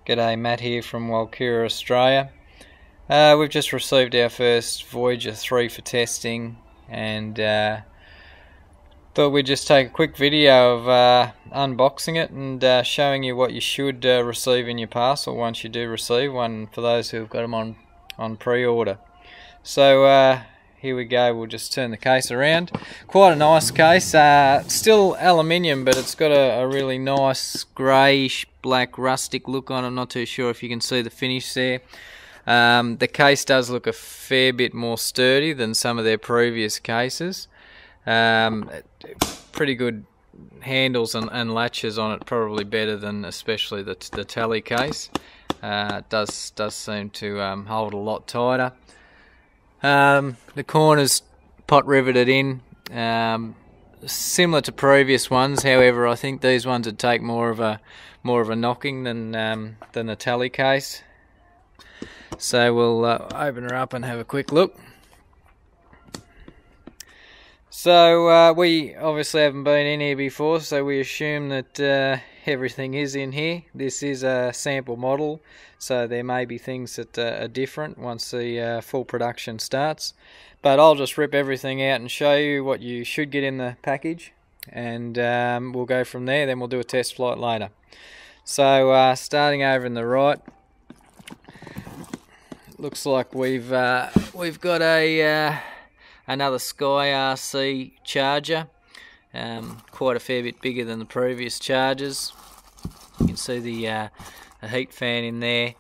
G'day, Matt here from Walkera, Australia. We've just received our first Voyager 3 for testing, and thought we'd just take a quick video of unboxing it and showing you what you should receive in your parcel once you do receive one, for those who've got them on pre-order. So here we go. We'll just turn the case around. Quite a nice case, still aluminium, but it's got a really nice greyish black rustic look on it. I'm not too sure if you can see the finish there. The case does look a fair bit more sturdy than some of their previous cases. Pretty good handles and latches on it, probably better than especially the tally case. It does seem to hold a lot tighter. The corners pot riveted in, similar to previous ones. However, I think these ones would take more of a knocking than the tally case. So we'll open her up and have a quick look. So we obviously haven't been in here before, so we assume that everything is in here. This is a sample model, so there may be things that are different once the full production starts. But I'll just rip everything out and show you what you should get in the package, and we'll go from there. Then we'll do a test flight later. So starting over in the right, looks like we've got another Sky RC charger, quite a fair bit bigger than the previous chargers. You can see the heat fan in there,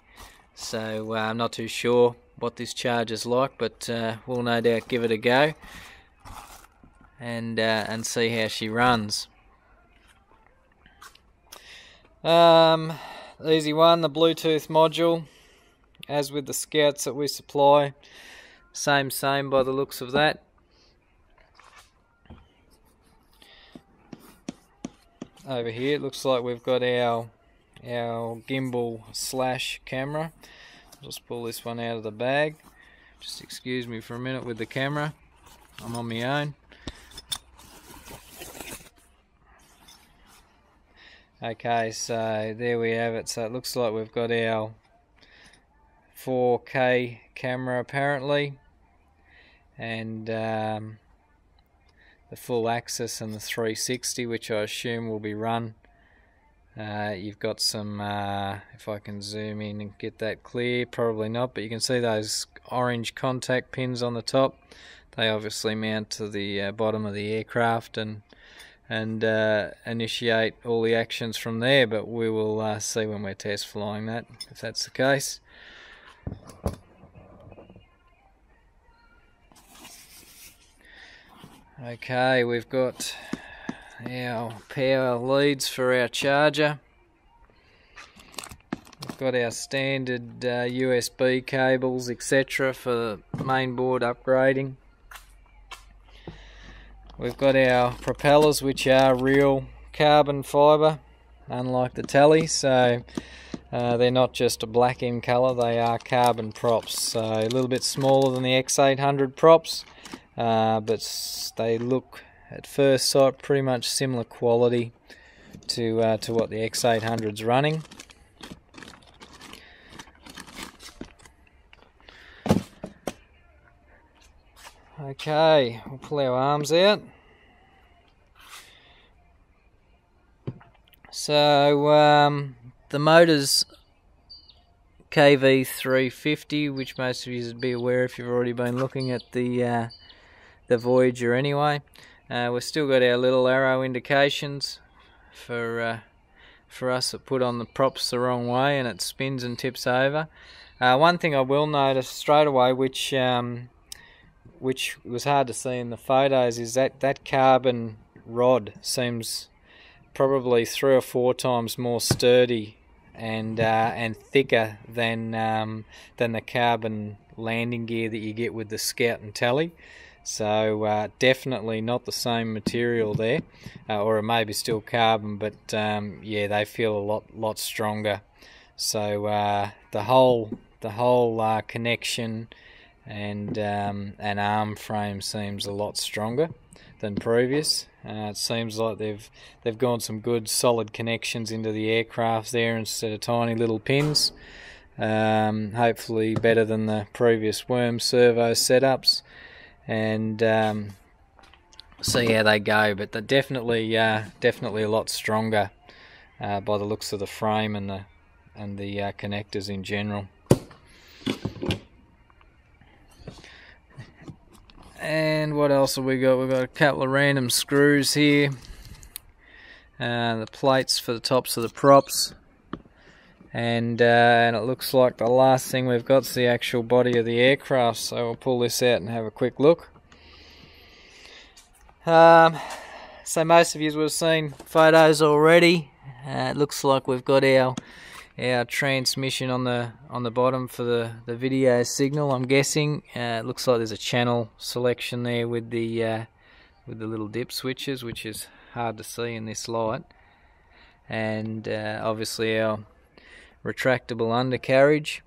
so I'm not too sure what this charger's like, but we'll no doubt give it a go and see how she runs. Easy one, the Bluetooth module, as with the Scouts that we supply. Same by the looks of that. Over here it looks like we've got our gimbal slash camera. I'll just pull this one out of the bag. Just excuse me for a minute with the camera. I'm on my own. Okay, so there we have it. So it looks like we've got our 4K camera apparently, and the full axis and the 360, which I assume will be run. You've got some, if I can zoom in and get that clear, probably not, but you can see those orange contact pins on the top. They obviously mount to the bottom of the aircraft and initiate all the actions from there, but we will see when we're test flying that, if that's the case. Okay, we've got our power leads for our charger. We've got our standard USB cables, etc. for the mainboard upgrading. We've got our propellers, which are real carbon fibre, unlike the tally, so they're not just a black in colour, they are carbon props, so a little bit smaller than the X800 props, but they look at first sight pretty much similar quality to what the X800's running. Okay, we'll pull our arms out. So the motor's KV350, which most of you would be aware if you've already been looking at the Voyager anyway. We've still got our little arrow indications for us that put on the props the wrong way and it spins and tips over. One thing I will notice straight away, which was hard to see in the photos, is that carbon rod seems probably 3 or 4 times more sturdy and thicker than the carbon landing gear that you get with the Scout and Tally. So definitely not the same material there, or it may be still carbon, but yeah, they feel a lot stronger. So the whole connection and arm frame seems a lot stronger than previous. It seems like they've gone some good solid connections into the aircraft there instead of tiny little pins. Hopefully better than the previous worm servo setups, and see how they go. But they're definitely a lot stronger by the looks of the frame and the connectors in general. And what else have we got? We've got a couple of random screws here. The plates for the tops of the props. And it looks like the last thing we've got is the actual body of the aircraft. So we'll pull this out and have a quick look. So most of you will have seen photos already. It looks like we've got our transmission on the bottom for the video signal, I'm guessing. It looks like there's a channel selection there with the little dip switches, which is hard to see in this light. And obviously our retractable undercarriage.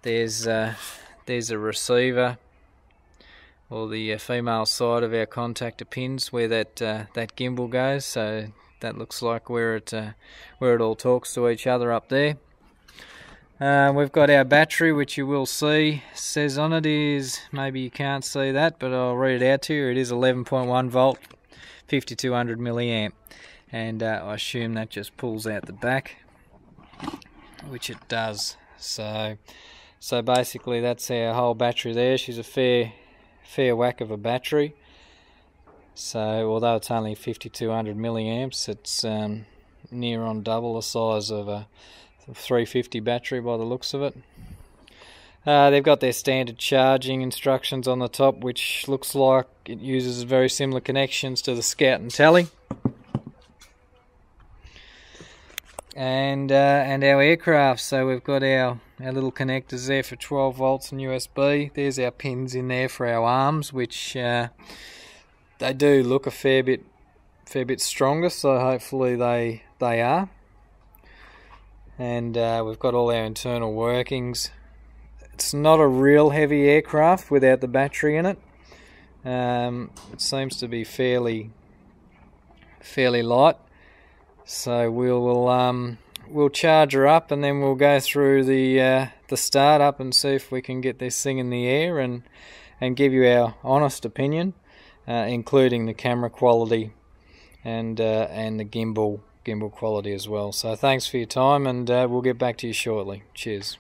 There's a receiver, or the female side of our contactor pins, where that gimbal goes. So that looks like where it all talks to each other up there. We've got our battery, which you will see says on it is, maybe you can't see that, but I'll read it out to you. It is 11.1 volt, 5200 milliamp, and I assume that just pulls out the back, which it does. So basically that's our whole battery there. She's a fair whack of a battery. So although it's only 5200 milliamps, it's near on double the size of a 350 battery by the looks of it. They've got their standard charging instructions on the top, which looks like it uses very similar connections to the Scout and Tally. And our aircraft, so we've got our little connectors there for 12 volts and USB. There's our pins in there for our arms, which they do look a fair bit stronger, so hopefully they are. And we've got all our internal workings. It's not a real heavy aircraft without the battery in it. It seems to be fairly light. So we'll charge her up, and then we'll go through the startup and see if we can get this thing in the air and give you our honest opinion, including the camera quality and the gimbal quality as well. So thanks for your time, and we'll get back to you shortly. Cheers.